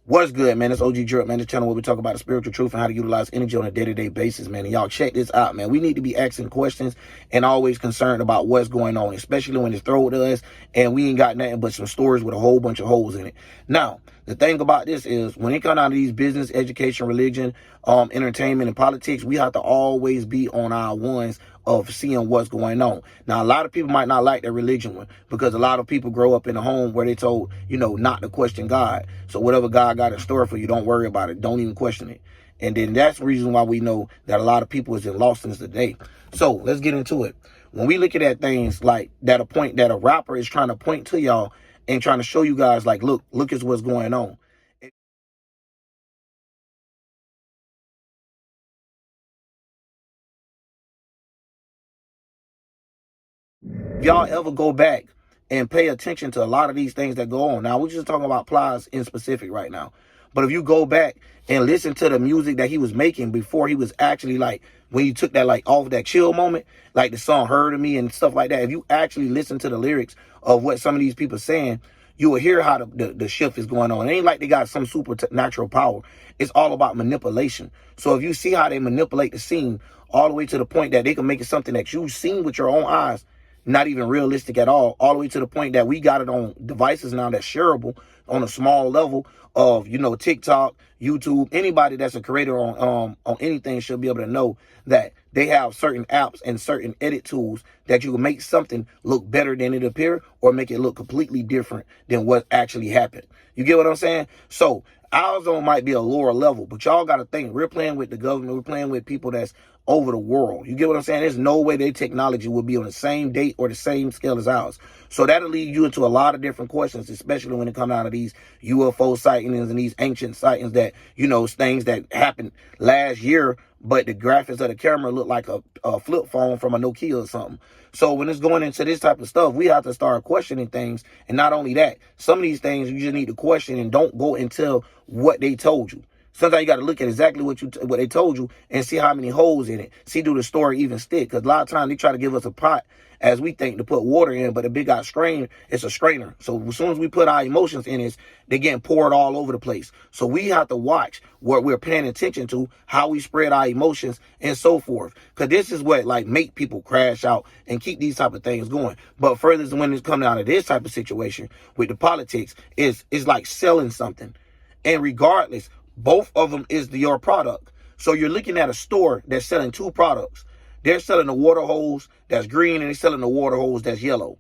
What's good, man? It's OG Drip, man. This channel where we talk about the spiritual truth and how to utilize energy on a day-to-day basis, man. And y'all check this out, man. We need to be asking questions and always concerned about what's going on, especially when it's thrown to us and we ain't got nothing but some stories with a whole bunch of holes in it. Now, the thing about this is when it comes down to these business, education, religion, entertainment, and politics, we have to always be on our ones of seeing what's going on. Now, a lot of people might not like that religion one because a lot of people grow up in a home where they told, not to question God. So whatever God got in store for you, don't worry about it. Don't even question it. And then that's the reason why we know that a lot of people is in lostness today. So let's get into it. When we look at things like that, a point that a rapper is trying to point to y'all and trying to show you guys like, look at what's going on. If y'all ever go back and pay attention to a lot of these things that go on. Now, we're just talking about Plies in specific right now. But if you go back and listen to the music that he was making before he was actually like, when you took that like off that chill moment, like the song Heard of Me and stuff like that, if you actually listen to the lyrics of what some of these people saying, you will hear how the shift is going on. It ain't like they got some supernatural power. It's all about manipulation. So if you see how they manipulate the scene all the way to the point that they can make it something that you've seen with your own eyes, not even realistic at all the way to the point that we got it on devices now that's shareable on a small level of, TikTok, YouTube. Anybody that's a creator on anything should be able to know that they have certain apps and certain edit tools that you can make something look better than it appear or make it look completely different than what actually happened. You get what I'm saying? So our zone might be a lower level, but y'all got to think, we're playing with the government. We're playing with people that's over the world. You get what I'm saying? There's no way their technology will be on the same date or the same scale as ours. So that'll lead you into a lot of different questions, especially when it comes out of these UFO sightings and these ancient sightings that, things that happened last year, but the graphics of the camera look like a flip phone from a Nokia or something. So when it's going into this type of stuff, we have to start questioning things. And not only that, some of these things you just need to question and don't go until what they told you. Sometimes you got to look at exactly what they told you and see how many holes in it. See, do the story even stick? Because a lot of times they try to give us a pot as we think to put water in, but a big got strain, it's a strainer. So as soon as we put our emotions in it, they're getting poured all over the place. So we have to watch what we're paying attention to, how we spread our emotions and so forth. Because this is what like make people crash out and keep these type of things going. But further, when it's coming out of this type of situation with the politics, it's like selling something. And regardless, both of them is your product. So you're looking at a store that's selling two products. They're selling the water hose that's green and they're selling the water hose that's yellow.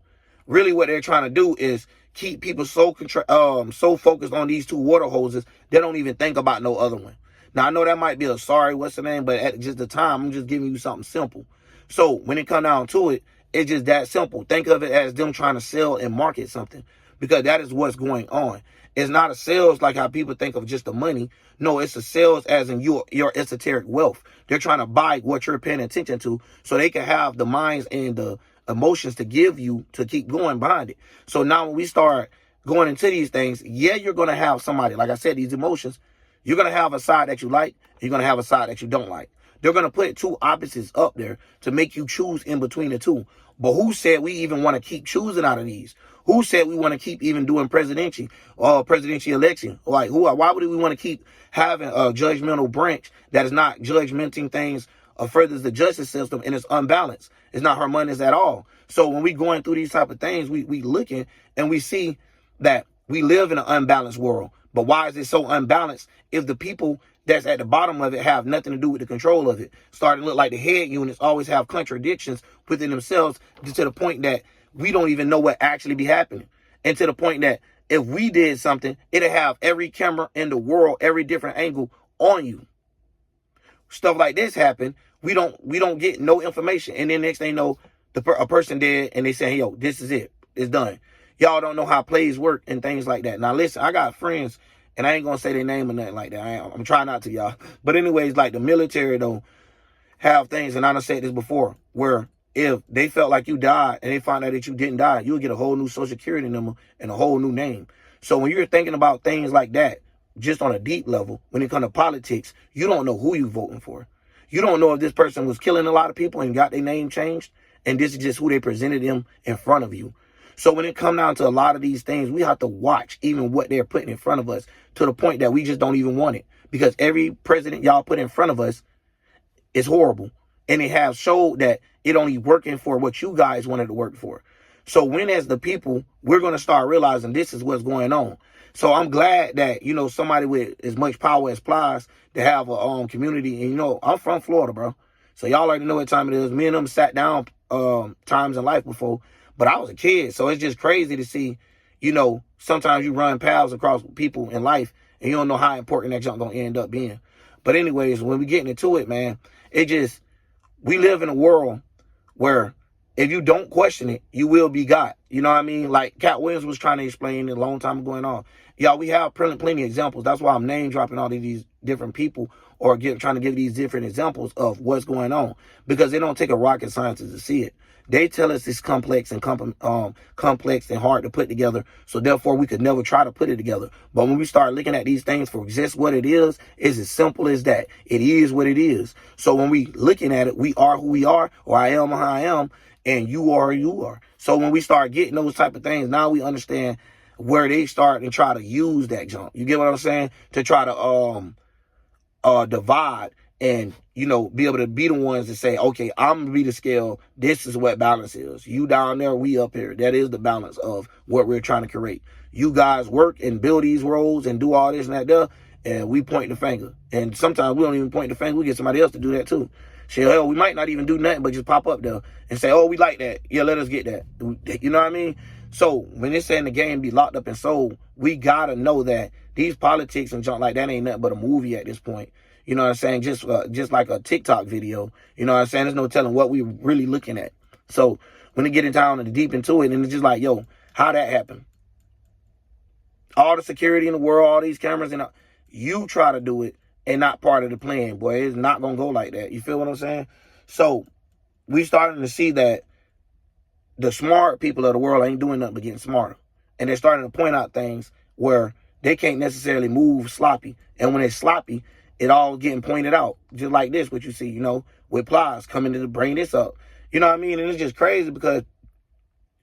Really what they're trying to do is keep people so focused on these two water hoses, they don't even think about no other one. Now, I know that might be a sorry, what's the name, but at just the time, I'm just giving you something simple. So when it comes down to it, it's just that simple. Think of it as them trying to sell and market something because that is what's going on. It's not a sales like how people think of just the money. No, it's a sales as in your esoteric wealth. They're trying to buy what you're paying attention to so they can have the minds and the emotions to give you to keep going behind it. So now when we start going into these things, yeah, you're going to have somebody, like I said, these emotions. You're going to have a side that you like. You're going to have a side that you don't like. They're going to put two opposites up there to make you choose in between the two. But who said we even want to keep choosing out of these? Who said we want to keep even doing presidential election? Like, why would we want to keep having a judgmental branch that is not judgmenting things or furthers the justice system and it's unbalanced? It's not harmonious at all. So when we going through these type of things, we looking and we see that we live in an unbalanced world. But why is it so unbalanced if the people that's at the bottom of it have nothing to do with the control of it? Starting to look like the head units always have contradictions within themselves to the point that we don't even know what actually be happening. And to the point that if we did something, it'll have every camera in the world, every different angle on you. Stuff like this happen, we don't get no information. And then next thing you know, a person dead and they say, hey, yo, this is it. It's done. Y'all don't know how plays work and things like that. Now, listen, I got friends, and I ain't going to say their name or nothing like that. I'm trying not to, y'all. But anyways, like the military, though, have things, and I done said this before, where if they felt like you died and they found out that you didn't die, you'll get a whole new social security number and a whole new name. So when you're thinking about things like that, just on a deep level, when it comes to politics, you don't know who you're voting for. You don't know if this person was killing a lot of people and got their name changed, and this is just who they presented them in front of you. So when it come down to a lot of these things, we have to watch even what they're putting in front of us, to the point that we just don't even want it. Because every president y'all put in front of us is horrible. And it has showed that it only working for what you guys wanted to work for. So when, as the people, we're going to start realizing this is what's going on. So I'm glad that, you know, somebody with as much power as Plies to have a community. And, you know, I'm from Florida, bro. So y'all already know what time it is. Me and them sat down times in life before, but I was a kid. So it's just crazy to see, you know, sometimes you run paths across people in life and you don't know how important that junk going to end up being. But anyways, when we getting into it, man, it just, we live in a world where if you don't question it, you will be got. You know what I mean? Like Cat Williams was trying to explain a long time going on. Y'all, we have plenty of examples. That's why I'm name dropping all of these different people, or trying to give these different examples of what's going on, because it don't take a rocket scientist to see it. They tell us it's complex and complex and hard to put together, so therefore we could never try to put it together. But when we start looking at these things for just what it is, it's as simple as that. It is what it is. So when we looking at it, we are who we are, or I am who I am, and you are who you are. So when we start getting those type of things, now we understand where they start and try to use that junk. You get what I'm saying? To try to divide and, you know, be able to be the ones to say, okay, I'm going to be the scale. This is what balance is. You down there, we up here. That is the balance of what we're trying to create. You guys work and build these roles and do all this and that there, and we point the finger. And sometimes we don't even point the finger. We get somebody else to do that too. Shit, hell, we might not even do nothing but just pop up there and say, oh, we like that. Yeah, let us get that. You know what I mean? So when it's saying the game be locked up and sold, we got to know that these politics and junk like that ain't nothing but a movie at this point. You know what I'm saying? Just like a TikTok video. You know what I'm saying? There's no telling what we really looking at. So when they get down and deep into it, and it's just like, yo, how that happen? All the security in the world, all these cameras, and you try to do it and not part of the plan, boy. It's not going to go like that. You feel what I'm saying? So we starting to see that the smart people of the world ain't doing nothing but getting smarter. And they're starting to point out things where they can't necessarily move sloppy. And when it's sloppy, it all getting pointed out. Just like this, what you see, you know, with Plies coming to bring this up. You know what I mean? And it's just crazy because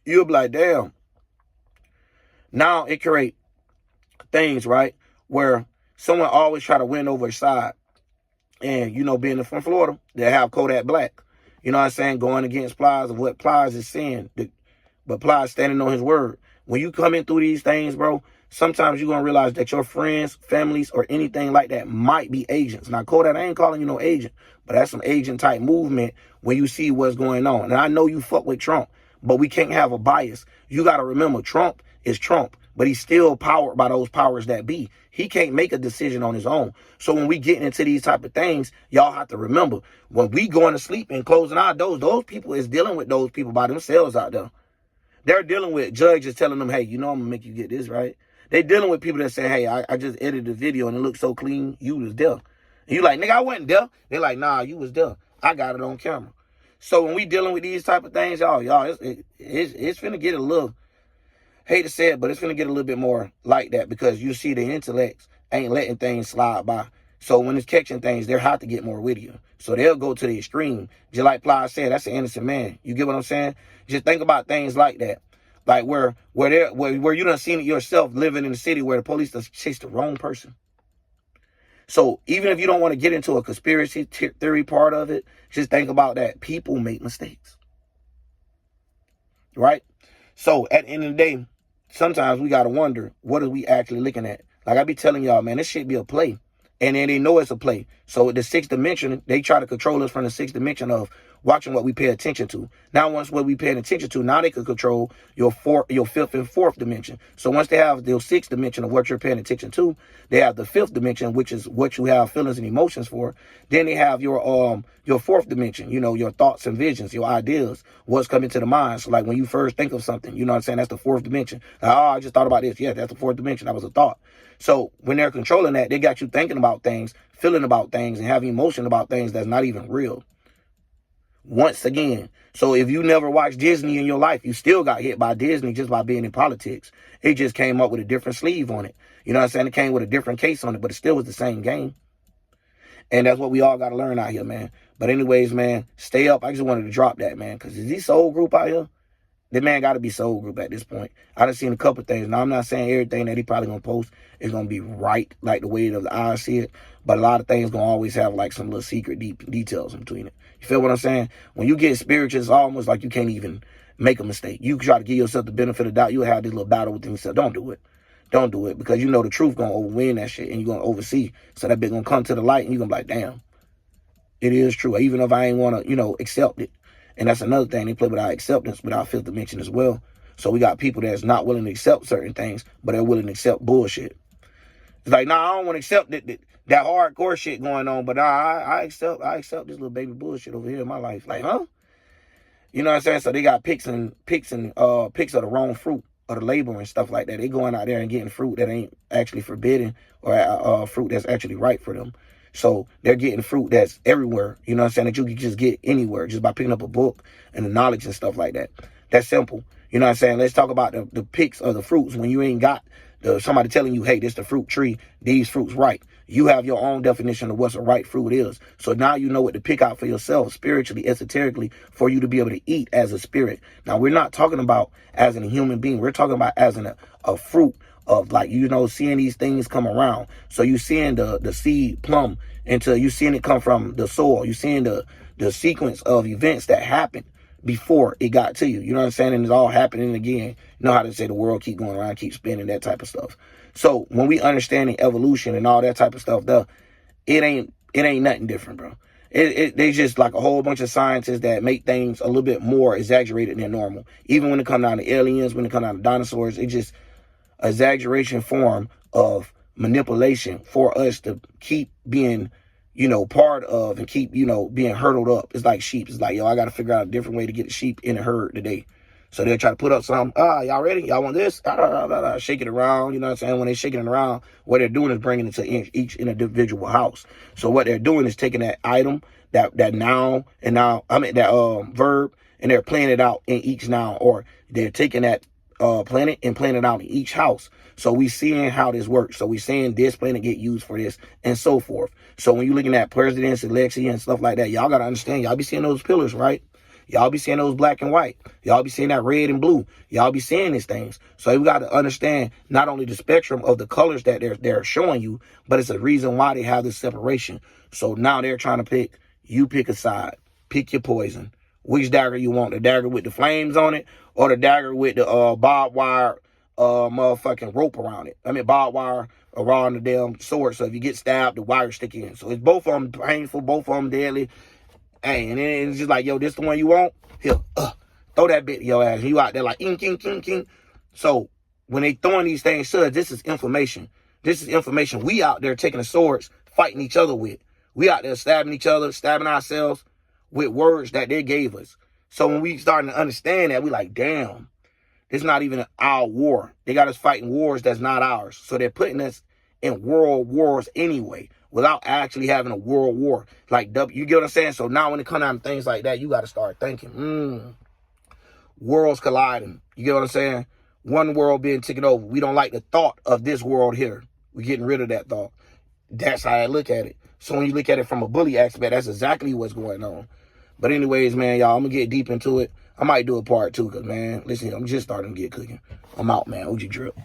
you'll be like, damn. Now it create things, right, where someone always try to win over a side. And, you know, being from Florida, they have Kodak Black. You know what I'm saying? Going against Plies of what Plies is saying. But Plies standing on his word. When you come in through these things, bro, sometimes you're going to realize that your friends, families, or anything like that might be agents. Now, Kodak, I ain't calling you no agent, but that's some agent type movement when you see what's going on. And I know you fuck with Trump, but we can't have a bias. You got to remember, Trump is Trump, but he's still powered by those powers that be. He can't make a decision on his own. So when we get into these type of things, y'all have to remember, when we going to sleep and closing our doors, those people is dealing with those people by themselves out there. They're dealing with judges telling them, hey, you know I'm going to make you get this, right? They're dealing with people that say, hey, I just edited the video and it looks so clean, you was there. And you like, nigga, I wasn't there. They're like, nah, you was there. I got it on camera. So when we dealing with these type of things, y'all, it's finna get a little, hate to say it, but it's gonna get a little bit more like that, because you see the intellects ain't letting things slide by. So when it's catching things, they'll have to get more with you. So they'll go to the extreme. Just like Ply said, that's an innocent man. You get what I'm saying? Just think about things like that. Like where you done seen it yourself, living in a city where the police just chase the wrong person. So even if you don't want to get into a conspiracy theory part of it, just think about that. People make mistakes. Right? So at the end of the day, sometimes we got to wonder, what are we actually looking at? Like I be telling y'all, man, this shit be a play. And then they know it's a play. So the sixth dimension, they try to control us from the sixth dimension of watching what we pay attention to. Now, once what we paying attention to, now they can control your fifth and fourth dimension. So once they have the sixth dimension of what you're paying attention to, they have the fifth dimension, which is what you have feelings and emotions for. Then they have your fourth dimension, you know, your thoughts and visions, your ideas, what's coming to the mind. So like when you first think of something, you know what I'm saying? That's the fourth dimension. Like, oh, I just thought about this. Yeah, that's the fourth dimension. That was a thought. So when they're controlling that, they got you thinking about things, feeling about things, and having emotion about things that's not even real. Once again, so if you never watched Disney in your life, you still got hit by Disney just by being in politics. It just came up with a different sleeve on it. You know what I'm saying? It came with a different case on it, but it still was the same game. And that's what we all got to learn out here, man. But anyways, man, stay up. I just wanted to drop that, man, because this old group out here, The man got to be soul group at this point. I done seen a couple things. Now, I'm not saying everything that he probably going to post is going to be right, like the way of the eye see it. But a lot of things going to always have like some little secret deep details in between it. You feel what I'm saying? When you get spiritual, it's almost like you can't even make a mistake. You try to give yourself the benefit of the doubt. You'll have this little battle within yourself. Don't do it. Don't do it, because you know the truth going to overwin that shit, and you're going to oversee. So that bit going to come to the light, and you're going to be like, damn, it is true. Even if I ain't want to, accept it. And that's another thing. They play without acceptance, without fifth dimension as well. So we got people that's not willing to accept certain things, but they're willing to accept bullshit. It's like, nah, I don't want to accept that hardcore shit going on, but I accept this little baby bullshit over here in my life. Like, huh? You know what I'm saying? So they got pics of the wrong fruit, or the label and stuff like that. They going out there and getting fruit that ain't actually forbidden, or fruit that's actually right for them. So they're getting fruit that's everywhere, you know what I'm saying, that you can just get anywhere just by picking up a book and the knowledge and stuff like that. That's simple. You know what I'm saying? Let's talk about the pics of the fruits when you ain't got somebody telling you, hey, this the fruit tree, these fruits right. You have your own definition of what's a right fruit is. So now you know what to pick out for yourself spiritually, esoterically, for you to be able to eat as a spirit. Now, we're not talking about as a human being. We're talking about as a fruit of, like, seeing these things come around. So you seeing the seed plumb into, you seeing it come from the soil. You seeing the sequence of events that happened before it got to you. You know what I'm saying? And it's all happening again. You know how to say the world keep going around, keep spinning, that type of stuff. So when we understanding evolution and all that type of stuff, it ain't nothing different, bro. They just like a whole bunch of scientists that make things a little bit more exaggerated than normal. Even when it comes down to aliens, when it comes down to dinosaurs, it's just exaggeration form of manipulation for us to keep being, part of, and keep, being hurdled up. It's like sheep. It's like, yo, I got to figure out a different way to get the sheep in the herd today. So they'll try to put up some, y'all ready? Y'all want this? Shake it around. You know what I'm saying? When they're shaking it around, what they're doing is bringing it to each individual house. So what they're doing is taking that item, that noun, and that verb, and they're playing it out in each noun, or they're taking that planet and playing it out in each house. So we seeing how this works. So we seeing this planet get used for this and so forth. So when you're looking at presidents, election, and stuff like that, y'all got to understand, y'all be seeing those pillars, right? Y'all be seeing those black and white. Y'all be seeing that red and blue. Y'all be seeing these things. So we got to understand not only the spectrum of the colors that they're showing you, but it's a reason why they have this separation. So now they're trying to pick a side. Pick your poison. Which dagger you want? The dagger with the flames on it, or the dagger with the barbed wire motherfucking rope around it? I mean, barbed wire around the damn sword. So if you get stabbed, the wire stick in. So it's both of them painful, both of them deadly. Hey, and then it's just like, yo, this the one you want? Here, throw that bit in your ass. And you out there like, king. So when they throwing these things, this is information. This is information we out there taking the swords, fighting each other with. We out there stabbing each other, stabbing ourselves with words that they gave us. So when we starting to understand that, we like, damn, it's not even our war. They got us fighting wars that's not ours. So they're putting us in world wars anyway, without actually having a world war. Like, you get what I'm saying? So now when it comes down to things like that, you got to start thinking, worlds colliding. You get what I'm saying? One world being taken over. We don't like the thought of this world here. We're getting rid of that thought. That's how I look at it. So when you look at it from a bully aspect, that's exactly what's going on. But anyways, man, y'all, I'm going to get deep into it. I might do a part 2 because, man, listen, I'm just starting to get cooking. I'm out, man. OG Drip.